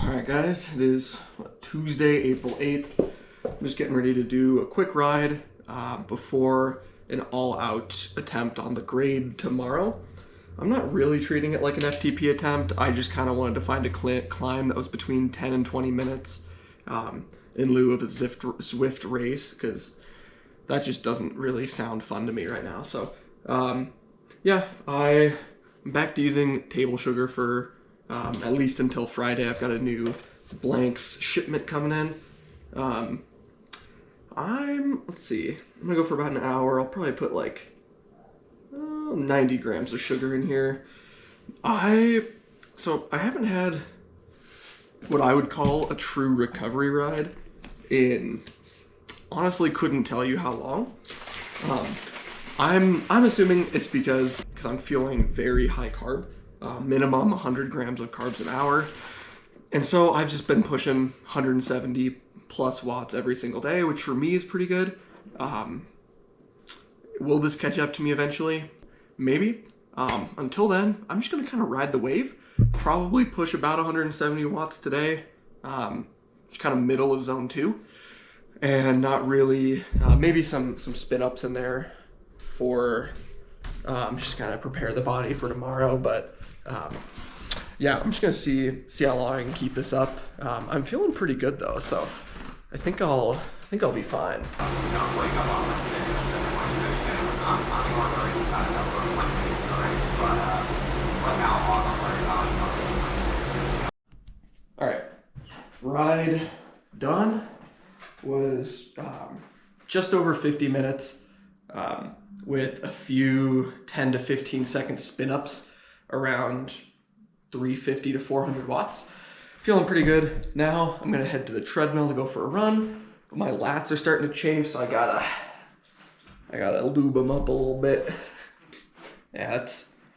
Alright guys, it is Tuesday, April 8th. I'm just getting ready to do a quick ride before an all-out attempt on the grade tomorrow. I'm not really treating it like an FTP attempt. I just kind of wanted to find a climb that was between 10 and 20 minutes in lieu of a Zwift race, because that just doesn't really sound fun to me right now. So yeah, I'm back to using table sugar for at least until Friday. I've got a new blanks shipment coming in. Let's see, I'm gonna go for about an hour. I'll probably put like 90 grams of sugar in here. So I haven't had what I would call a true recovery ride in, honestly couldn't tell you how long. I'm assuming it's because I'm feeling very high carb, minimum 100 grams of carbs an hour. And so I've just been pushing 170 plus watts every single day, which for me is pretty good. Will this catch up to me eventually? Maybe. Until then, I'm just gonna kind of ride the wave. Probably push about 170 watts today, just kind of middle of zone 2. And not really, maybe some spin ups in there for just kind of prepare the body for tomorrow. But yeah, I'm just gonna see how long I can keep this up. I'm feeling pretty good though, so I think I'll be fine. All right, ride done. Was just over 50 minutes with a few 10 to 15 second spin ups around 350 to 400 watts. Feeling pretty good. Now I'm gonna head to the treadmill to go for a run. But my lats are starting to chafe, so I gotta lube them up a little bit. Yeah,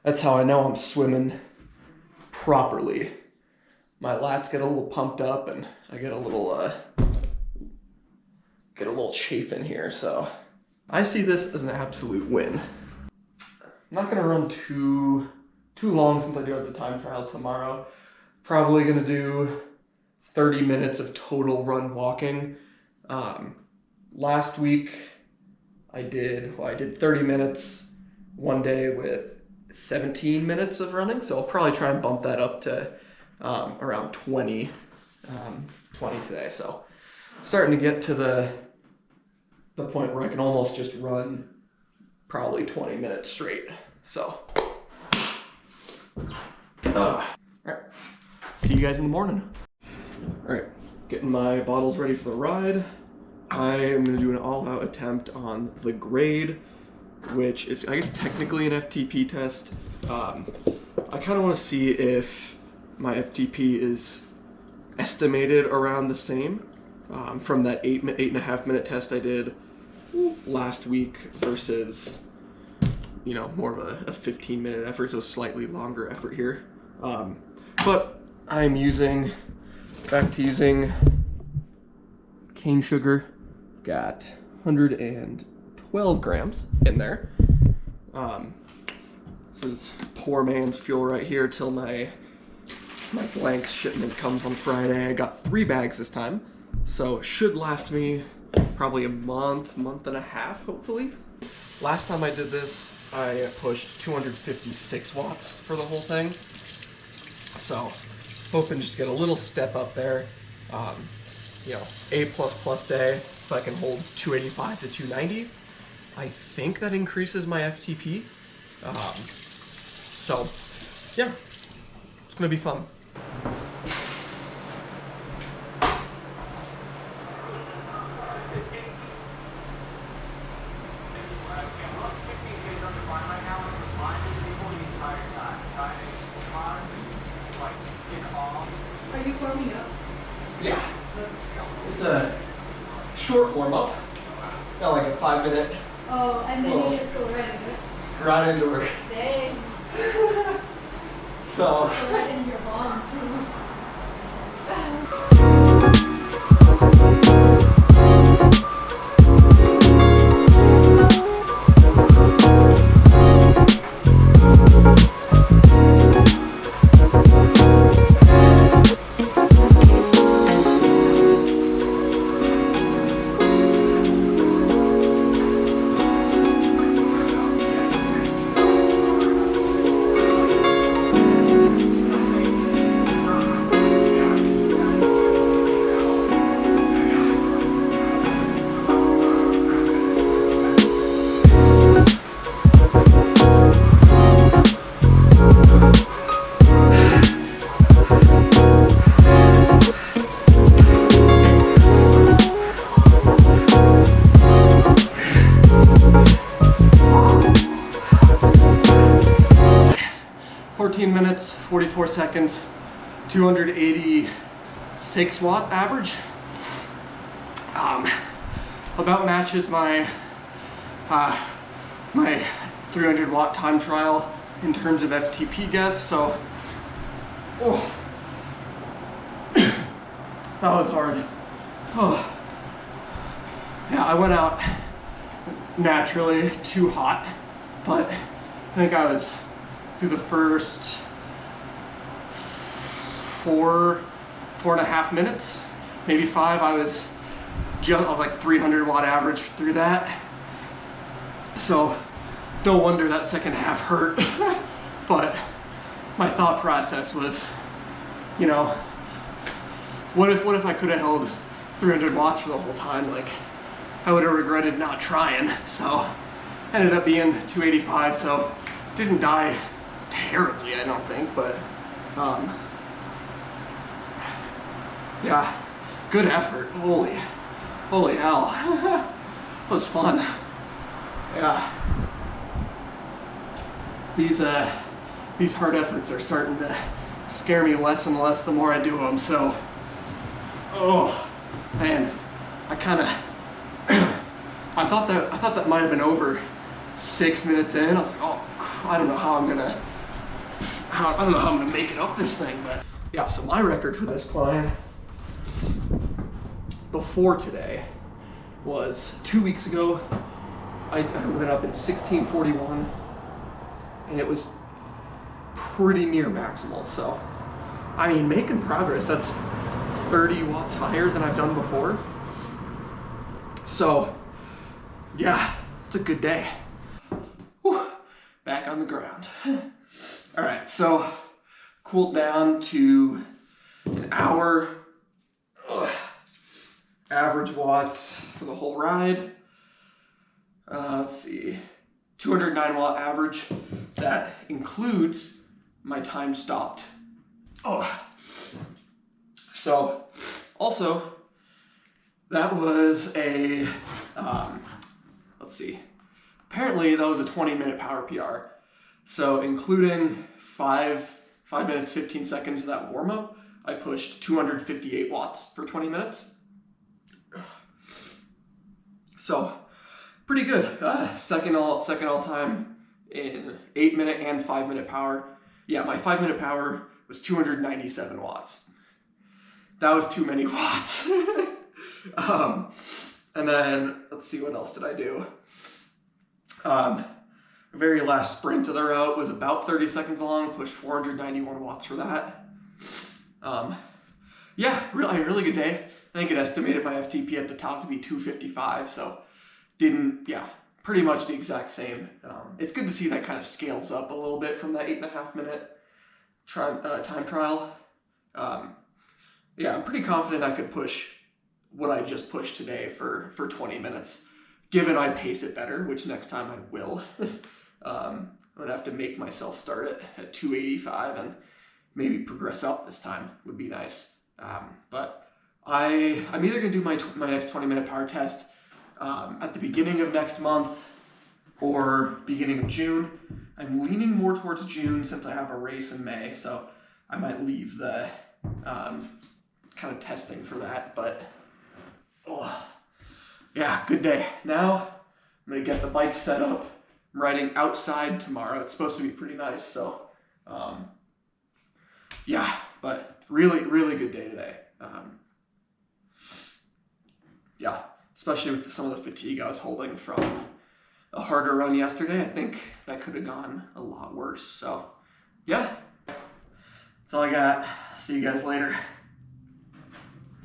that's how I know I'm swimming properly. My lats get a little pumped up and I get a little chafe in here, so I see this as an absolute win. I'm not gonna run too long since I do have the time trial tomorrow. Probably gonna do 30 minutes of total run walking. Last week I did 30 minutes one day with 17 minutes of running, so I'll probably try and bump that up to around 20 today. So starting to get to the point where I can almost just run probably 20 minutes straight. So all right, see you guys in the morning. All right, getting my bottles ready for the ride. I am gonna do an all-out attempt on the grade, which is, I guess, technically an FTP test. I kind of want to see if my FTP is estimated around the same from that 8.5 minute test I did last week versus, you know, more of a 15-minute effort, so slightly longer effort here. But I'm back to using cane sugar. Got 112 grams in there. This is poor man's fuel right here till my blanks shipment comes on Friday. I got 3 bags this time, so it should last me probably a month and a half, hopefully. Last time I did this, I pushed 256 watts for the whole thing. So hoping just to get a little step up there. You know, A++ day, if I can hold 285 to 290. I think that increases my FTP. So yeah, it's gonna be fun. Are you warming up? Yeah, it's a short warm-up, not like a 5-minute. Oh, and then you just go right into it? Right into it. Dang. So. Go right into your mom, too. 44 seconds, 286 watt average. About matches my my 300 watt time trial in terms of FTP guess. So, oh, that was hard. Oh, yeah, I went out naturally too hot, but I think I was through the first 4.5 minutes, maybe 5. I was like 300 watt average through that. So no wonder that second half hurt. But my thought process was, you know, what if I could have held 300 watts for the whole time? Like, I would have regretted not trying. So ended up being 285, so didn't die terribly, I don't think, but yeah, good effort. Holy hell. That was fun. Yeah. These hard efforts are starting to scare me less and less the more I do them, so, oh man, I thought that might have been over 6 minutes in. I was like, oh, I don't know how I'm gonna make it up this thing. But yeah, so my record for this climb before today was 2 weeks ago. I went up in 16:41, and it was pretty near maximal. So, I mean, making progress. That's 30 watts higher than I've done before. So, yeah, it's a good day. Whew, back on the ground. All right, so cooled down to an hour. Ugh. Average watts for the whole ride. Let's see, 209 watt average. That includes my time stopped. Oh, so also that was a let's see, apparently that was a 20-minute power PR. So including 5 minutes 15 seconds of that warm-up, I pushed 258 watts for 20 minutes. So pretty good. Second all time in 8-minute and 5-minute power. Yeah, my 5-minute power was 297 watts. That was too many watts. And then let's see, what else did I do? Very last sprint of the route was about 30 seconds long. Pushed 491 watts for that. Yeah, really good day. I think it estimated my FTP at the top to be 255, so pretty much the exact same. It's good to see that kind of scales up a little bit from that 8.5 minute time trial. Yeah, I'm pretty confident I could push what I just pushed today for 20 minutes, given I pace it better, which next time I will. I would have to make myself start it at 285 and maybe progress up this time would be nice. But I'm either gonna do my next 20-minute power test at the beginning of next month or beginning of June. I'm leaning more towards June since I have a race in May, so I might leave the kind of testing for that. But oh, yeah, good day. Now I'm gonna get the bike set up. I'm riding outside tomorrow. It's supposed to be pretty nice, so yeah, but really good day today. Yeah, especially with some of the fatigue I was holding from a harder run yesterday. I think that could have gone a lot worse. So yeah, that's all I got. See you guys later.